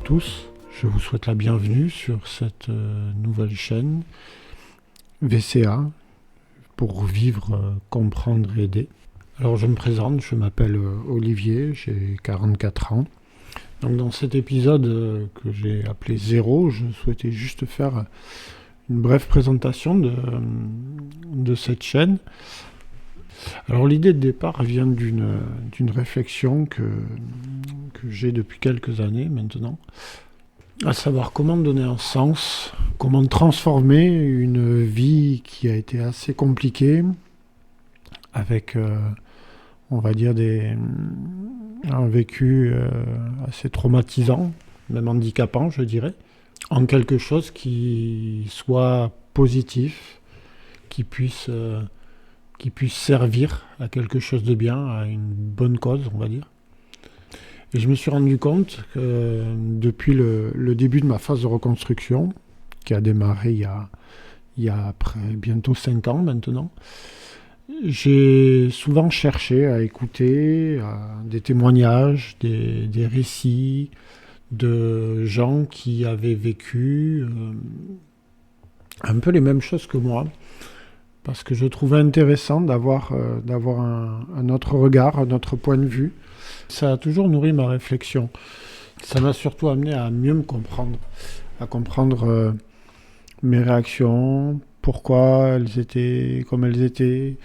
tous, je vous souhaite la bienvenue sur cette nouvelle chaîne VCA pour vivre, comprendre et aider. Alors je me présente, je m'appelle Olivier, j'ai 44 ans. Donc dans cet épisode que j'ai appelé Zéro, je souhaitais juste faire une brève présentation de cette chaîne. Alors l'idée de départ vient d'une réflexion que j'ai depuis quelques années maintenant, à savoir comment donner un sens, comment transformer une vie qui a été assez compliquée, avec, on va dire, un vécu assez traumatisant, même handicapant, je dirais, en quelque chose qui soit positif, qui puisse servir à quelque chose de bien, à une bonne cause, on va dire. Et je me suis rendu compte que depuis le début de ma phase de reconstruction, qui a démarré il y a après bientôt 5 ans maintenant, j'ai souvent cherché à écouter des témoignages, des récits de gens qui avaient vécu un peu les mêmes choses que moi, parce que je trouvais intéressant d'avoir un autre regard, un autre point de vue. Ça a toujours nourri ma réflexion. Ça m'a surtout amené à mieux me comprendre, à comprendre mes réactions, pourquoi elles étaient comme elles étaient,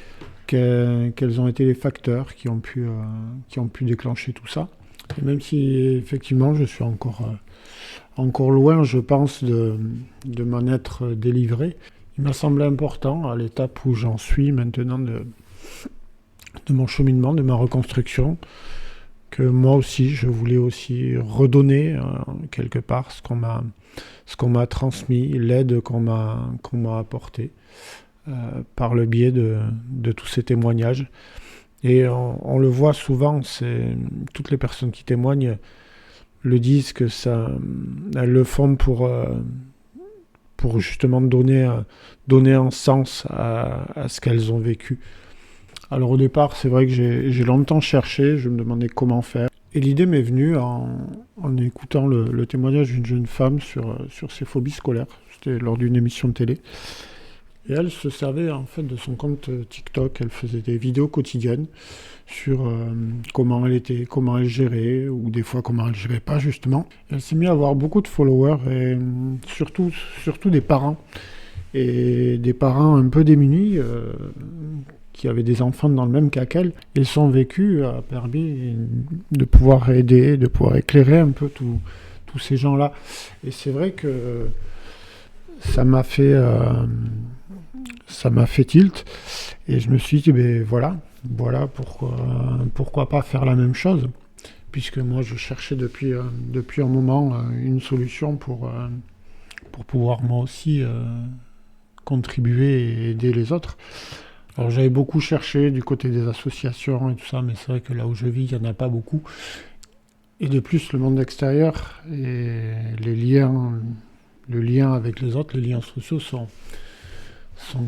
quels ont été les facteurs qui ont pu déclencher tout ça. Et même si effectivement je suis encore loin, je pense, de m'en être délivré, il m'a semblé important, à l'étape où j'en suis maintenant de mon cheminement, de ma reconstruction, que moi aussi, je voulais aussi redonner quelque part ce qu'on m'a transmis, l'aide qu'on m'a apportée par le biais de tous ces témoignages. Et on le voit souvent, toutes les personnes qui témoignent le disent que elles le font pour justement donner un sens à ce qu'elles ont vécu. Alors au départ, c'est vrai que j'ai longtemps cherché, je me demandais comment faire. Et l'idée m'est venue en écoutant le témoignage d'une jeune femme sur ses phobies scolaires. C'était lors d'une émission de télé. Et elle se servait en fait de son compte TikTok. Elle faisait des vidéos quotidiennes sur comment elle gérait, ou des fois comment elle gérait pas justement. Et elle s'est mise à avoir beaucoup de followers, et surtout des parents. Et des parents un peu démunis, qui avaient des enfants dans le même cas qu'elle. Et son vécu a permis de pouvoir aider, de pouvoir éclairer un peu tous ces gens-là. Et c'est vrai que ça m'a fait tilt. Et je me suis dit, ben voilà pourquoi pas faire la même chose, puisque moi je cherchais depuis un moment une solution pour pouvoir moi aussi contribuer et aider les autres. Alors j'avais beaucoup cherché du côté des associations et tout ça, mais c'est vrai que là où je vis, il n'y en a pas beaucoup. Et de plus, le monde extérieur et le lien avec les autres, les liens sociaux sont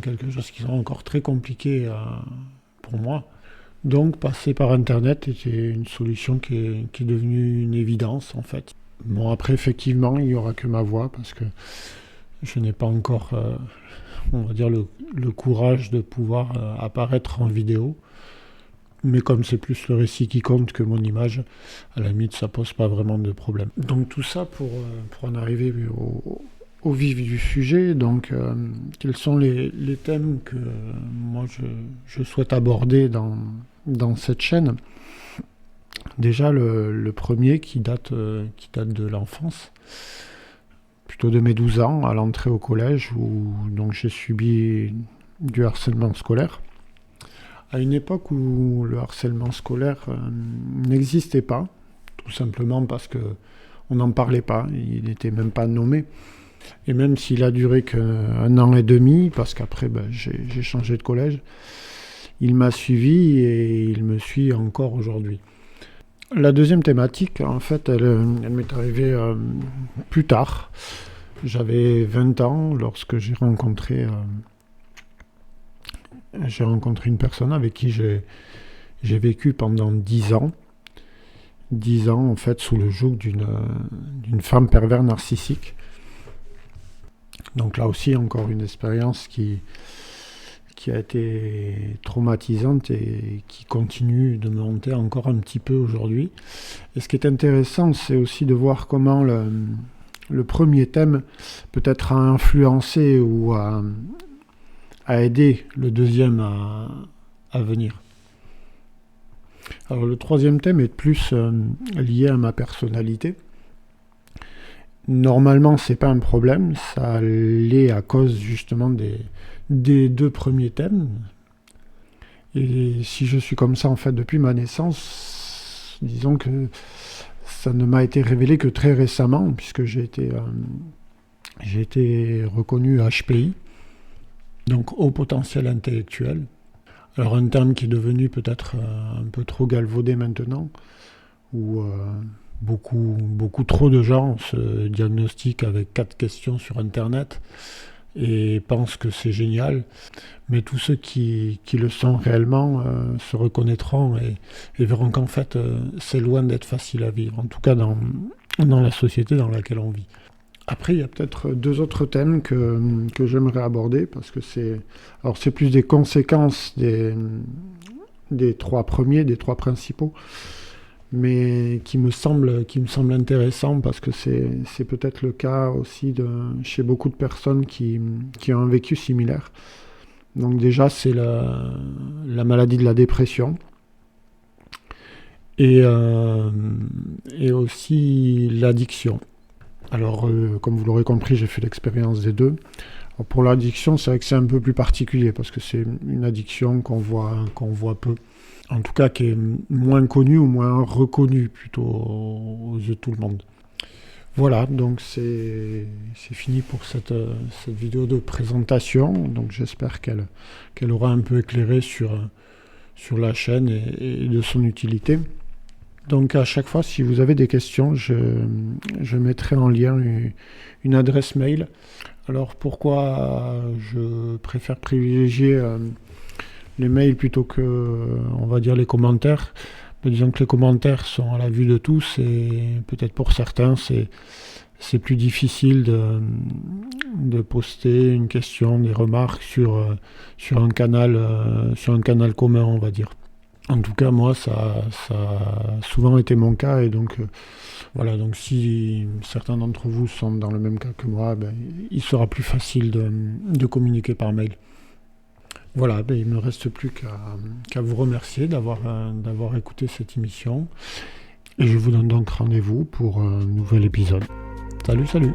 quelque chose qui sont encore très compliqués pour moi. Donc passer par Internet était une solution qui est devenue une évidence en fait. Bon, après effectivement, il n'y aura que ma voix, parce que je n'ai pas encore on va dire le courage de pouvoir apparaître en vidéo. Mais comme c'est plus le récit qui compte que mon image, à la limite, ça pose pas vraiment de problème. Donc tout ça pour en arriver au vif du sujet. Donc quels sont les thèmes que moi je souhaite aborder dans cette chaîne? Déjà le premier qui date de l'enfance, plutôt de mes 12 ans, à l'entrée au collège, où donc j'ai subi du harcèlement scolaire. À une époque où le harcèlement scolaire n'existait pas, tout simplement parce qu'on n'en parlait pas, il n'était même pas nommé. Et même s'il a duré qu'1 an et demi, parce qu'après j'ai changé de collège, il m'a suivi et il me suit encore aujourd'hui. La deuxième thématique, en fait, elle m'est arrivée plus tard. J'avais 20 ans lorsque j'ai rencontré une personne avec qui j'ai vécu pendant 10 ans. 10 ans en fait sous le joug d'une femme pervers narcissique. Donc là aussi encore une expérience qui a été traumatisante et qui continue de me hanter encore un petit peu aujourd'hui. Et ce qui est intéressant, c'est aussi de voir comment le premier thème peut-être a influencé ou a aider le deuxième à venir. Alors le troisième thème est plus lié à ma personnalité. Normalement, c'est pas un problème, ça l'est à cause justement des deux premiers thèmes. Et si je suis comme ça en fait depuis ma naissance, disons que ça ne m'a été révélé que très récemment, puisque j'ai été reconnu HPI, donc haut potentiel intellectuel. Alors un terme qui est devenu peut-être un peu trop galvaudé maintenant, où beaucoup trop de gens se diagnostiquent avec 4 questions sur Internet et pensent que c'est génial. Mais tous ceux qui le sont réellement se reconnaîtront et verront qu'en fait c'est loin d'être facile à vivre, en tout cas dans la société dans laquelle on vit. Après, il y a peut-être 2 autres thèmes que j'aimerais aborder, parce que c'est plus des conséquences des 3 premiers, des 3 principaux, mais qui me semblent intéressants, parce que c'est peut-être le cas aussi chez beaucoup de personnes qui ont un vécu similaire. Donc déjà, c'est la maladie de la dépression, et aussi l'addiction. Alors, comme vous l'aurez compris, j'ai fait l'expérience des deux. Alors, pour l'addiction, c'est vrai que c'est un peu plus particulier, parce que c'est une addiction qu'on voit peu. En tout cas, qui est moins connue ou moins reconnue, plutôt aux yeux de tout le monde. Voilà, donc c'est fini pour cette vidéo de présentation. Donc j'espère qu'elle aura un peu éclairé sur la chaîne et de son utilité. Donc à chaque fois, si vous avez des questions, je mettrai en lien une adresse mail. Alors pourquoi je préfère privilégier les mails plutôt que, on va dire, les commentaires? Disons que les commentaires sont à la vue de tous, et peut-être pour certains, c'est plus difficile de poster une question, des remarques sur un canal commun, on va dire. En tout cas, moi, ça a souvent été mon cas, et donc voilà. Donc, si certains d'entre vous sont dans le même cas que moi, il sera plus facile de communiquer par mail. Voilà, il ne me reste plus qu'à vous remercier d'avoir écouté cette émission, et je vous donne donc rendez-vous pour un nouvel épisode. Salut!